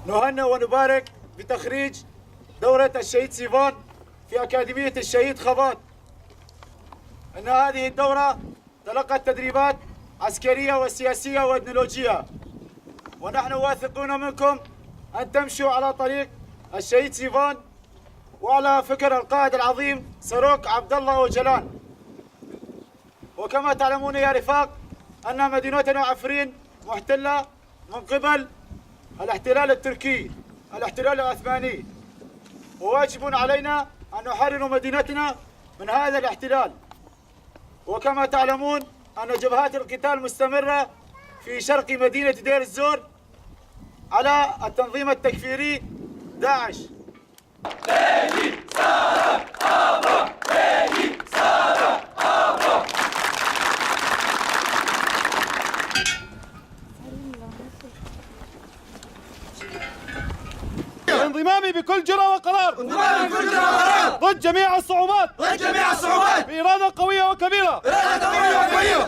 نهنئ ونبارك بتخريج دورة الشهيد سيفان في أكاديمية الشهيد خباط. أن هذه الدورة تلقت تدريبات عسكرية وسياسية وإثنولوجية، ونحن واثقون منكم أن تمشوا على طريق الشهيد سيفان وعلى فكر القائد العظيم سروق عبد الله وجلان. وكما تعلمون يا رفاق أن مدينتنا عفرين محتلة من قبل الاحتلال التركي، الاحتلال العثماني، وواجب علينا أن نحرر مدينتنا من هذا الاحتلال. وكما تعلمون أن جبهات القتال مستمرة في شرق مدينة دير الزور على التنظيم التكفيري داعش. انضمامي بكل جرأة وقرار ضد جميع الصعوبات بإرادة قوية وكبيرة.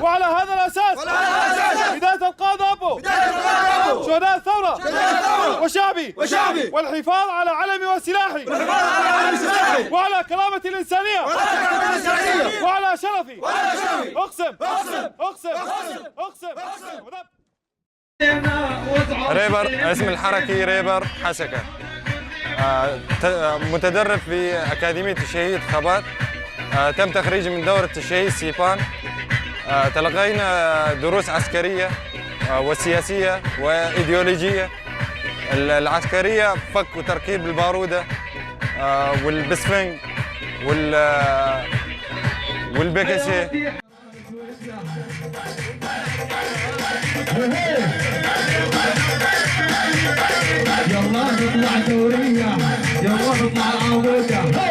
وعلى هذا الأساس بداية القادة أبو شهداء الثورة وشعبي والحفاظ على علمي وسلاحي وعلى كرامة الإنسانية وعلى شرفي. أقسم. ريبر، اسم الحركي ريبر حسكة، متدرب في أكاديمية الشهيد خباط. تم تخريجي من دورة الشهيد سيفان. تلقينا دروس عسكرية وسياسية وإيديولوجية. العسكرية فك وتركيب البارودة والبسفنج والبكسي. يلا نطلع دورية، يلا نطلع عودة.